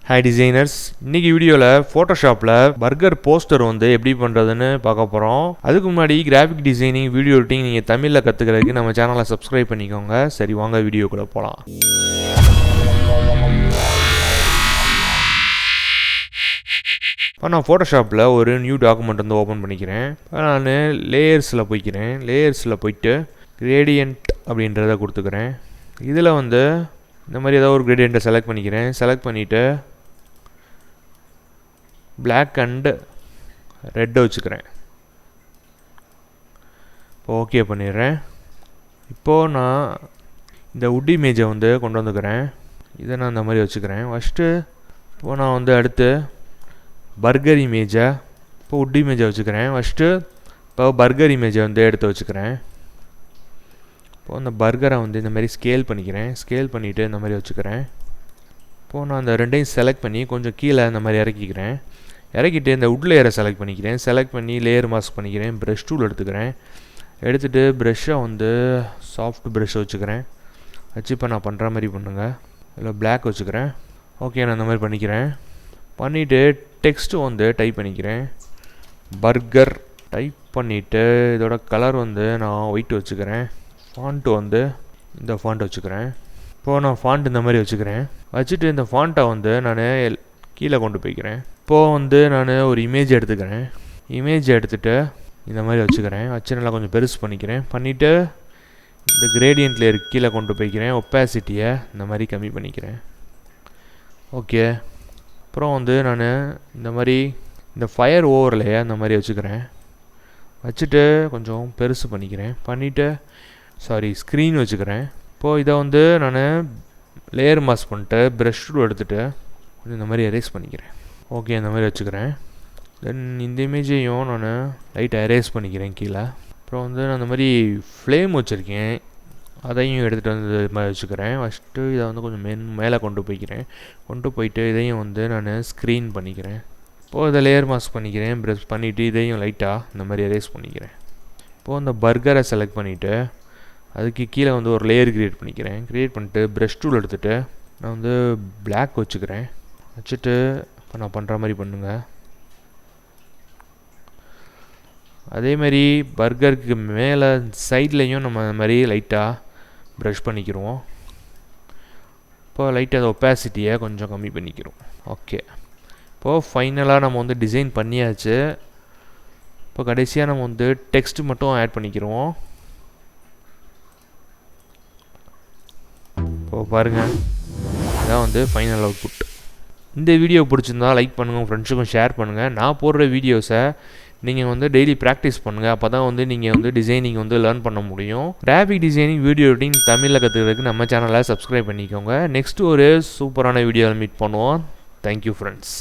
Hi designers, இன்னைக்கு வீடியோவில் ஃபோட்டோஷாப்பில் burger poster வந்து எப்படி பண்ணுறதுன்னு பார்க்க போகிறோம். அதுக்கு முன்னாடி கிராஃபிக் டிசைனிங், வீடியோ எடிட்டிங் நீங்கள் தமிழில் கற்றுக்கிறதுக்கு நம்ம சேனலை சப்ஸ்கிரைப் பண்ணிக்கோங்க. சரி, வாங்க வீடியோக்குள்ளே போகலாம். இப்போ நான் ஃபோட்டோஷாப்பில் ஒரு நியூ டாக்குமெண்ட் வந்து ஓப்பன் பண்ணிக்கிறேன். இப்போ நான் லேயர்ஸில் போய்க்கிறேன். லேயர்ஸில் போயிட்டு கிரேடியன்ட் அப்படின்றத கொடுத்துக்கிறேன். இதில் வந்து இந்த மாதிரி ஏதாவது ஒரு கிரேடியண்ட்டை செலக்ட் பண்ணிக்கிறேன். செலக்ட் பண்ணிவிட்டு பிளாக் அண்டு ரெட்டை வச்சுக்கிறேன். இப்போ ஓகே பண்ணிடுறேன். இப்போது நான் இந்த வுட் இமேஜை வந்து கொண்டு வந்துக்கிறேன். இதை நான் இந்த மாதிரி வச்சுக்கிறேன். ஃபஸ்ட்டு இப்போது நான் வந்து அடுத்து பர்கர் இமேஜை, இப்போ வுட் இமேஜை வச்சுக்கிறேன். ஃபஸ்ட்டு இப்போ பர்கர் இமேஜை வந்து எடுத்து வச்சுக்கிறேன். இப்போது அந்த பர்கரை வந்து இந்த மாதிரி ஸ்கேல் பண்ணிக்கிறேன். ஸ்கேல் பண்ணிவிட்டு இந்த மாதிரி வச்சுக்கிறேன். இப்போது நான் அந்த ரெண்டையும் செலக்ட் பண்ணி கொஞ்சம் கீழே இந்த மாதிரி இறக்கிக்கிறேன். இறக்கிட்டு இந்த வுட் லேயரை செலக்ட் பண்ணிக்கிறேன். செலக்ட் பண்ணி லேயர் மாஸ்க் பண்ணிக்கிறேன். ப்ரஷ் டூல் எடுத்துக்கிறேன். எடுத்துகிட்டு ப்ரஷ்ஷை வந்து சாஃப்ட் ப்ரஷ் வச்சுக்கிறேன். வச்சு இப்போ நான் பண்ணுற மாதிரி பண்ணுங்க. இதில் பிளாக் வச்சுக்கிறேன். ஓகே, நான் இந்த மாதிரி பண்ணிக்கிறேன். பண்ணிவிட்டு டெக்ஸ்ட்டு வந்து டைப் பண்ணிக்கிறேன். பர்கர் டைப் பண்ணிவிட்டு இதோட கலர் வந்து நான் ஒயிட் வச்சுக்கிறேன். ஃபாண்ட்டு வந்து இந்த ஃபாண்ட் வச்சுக்கிறேன். இப்போது நான் ஃபாண்ட் இந்த மாதிரி வச்சுக்கிறேன். வச்சுட்டு இந்த ஃபாண்ட்டை வந்து நான் கீழே கொண்டு போய்க்கிறேன். இப்போது வந்து நான் ஒரு இமேஜ் எடுத்துக்கிறேன். இமேஜ் எடுத்துகிட்டு இந்த மாதிரி வச்சுக்கிறேன். வச்சு நல்லா கொஞ்சம் பெருசு பண்ணிக்கிறேன். பண்ணிவிட்டு இந்த கிரேடியன்ட் லேயர் கீழே கொண்டு போய்க்கிறேன். ஒப்பாசிட்டியை இந்த மாதிரி கம்மி பண்ணிக்கிறேன். ஓகே, அப்புறம் வந்து நான் இந்த மாதிரி இந்த ஃபயர் ஓவர்லேயே அந்த மாதிரி வச்சுக்கிறேன். வச்சுட்டு கொஞ்சம் பெருசு பண்ணிக்கிறேன். பண்ணிவிட்டு ஸ்க்ரீன் வச்சுக்கிறேன். இப்போது இதை வந்து நான் லேயர் மாஸ்க் பண்ணிட்டு ப்ரஷ் டூல் எடுத்துகிட்டு கொஞ்சம் இந்த மாதிரி எரேஸ் பண்ணிக்கிறேன். ஓகே, இந்த மாதிரி வச்சுக்கிறேன். தென் இந்த இமேஜையும் நான் லைட்டாக எரேஸ் பண்ணிக்கிறேன் கீழே. அப்புறம் வந்து நான் இந்த மாதிரி ஃப்ளேம் வச்சுருக்கேன், அதையும் எடுத்துகிட்டு வந்து இது மாதிரி வச்சுக்கிறேன். ஃபஸ்ட்டு இதை வந்து கொஞ்சம் மேலே கொண்டு போய்க்கிறேன். கொண்டு போயிட்டு இதையும் வந்து நான் ஸ்க்ரீன் பண்ணிக்கிறேன். இப்போது இதை லேயர் மாஸ்க் பண்ணிக்கிறேன். ப்ரஷ் பண்ணிவிட்டு இதையும் லைட்டாக இந்த மாதிரி எரேஸ் பண்ணிக்கிறேன். இப்போது இந்த பர்கரை செலக்ட் பண்ணிவிட்டு அதுக்கு கீழே வந்து ஒரு லேயர் க்ரியேட் பண்ணிக்கிறேன். க்ரியேட் பண்ணிட்டு ப்ரஷ் டூல் எடுத்துகிட்டு நான் வந்து பிளாக் வச்சுக்கிறேன். வச்சுட்டு இப்போ நான் பண்ணுற மாதிரி பண்ணுங்க. அதேமாரி பர்கருக்கு மேலே சைட்லேயும் நம்ம இந்த மாதிரி லைட்டாக ப்ரஷ் பண்ணிக்கிறோம். இப்போ லைட்டாக அந்த ஒப்பாசிட்டியை கொஞ்சம் கம்மி பண்ணிக்கிறோம். ஓகே, இப்போது ஃபைனலாக நம்ம வந்து டிசைன் பண்ணியாச்சு. இப்போ கடைசியாக நம்ம வந்து டெக்ஸ்ட் மட்டும் ஆட் பண்ணிக்கிறோம். இப்போது பாருங்கள், இதான் வந்து ஃபைனல் அவுட்புட். இந்த வீடியோ பிடிச்சிருந்தா லைக் பண்ணுங்கள், உங்கள் ஃப்ரெண்ட்ஸுக்கும் ஷேர் பண்ணுங்கள். நான் போடுற வீடியோஸை நீங்கள் வந்து டெய்லி ப்ராக்டிஸ் பண்ணுங்கள். அப்போ தான் வந்து நீங்கள் வந்து டிசைனிங் வந்து லேர்ன் பண்ண முடியும். கிராஃபிக் டிசைனிங், வீடியோ எடிட்டிங் தமிழில் கற்றுக்கிறதுக்கு நம்ம சேனலை சப்ஸ்கிரைப் பண்ணிக்கோங்க. நெக்ஸ்ட்டு ஒரு சூப்பரான வீடியோவில் மீட் பண்ணுவோம். Thank you friends.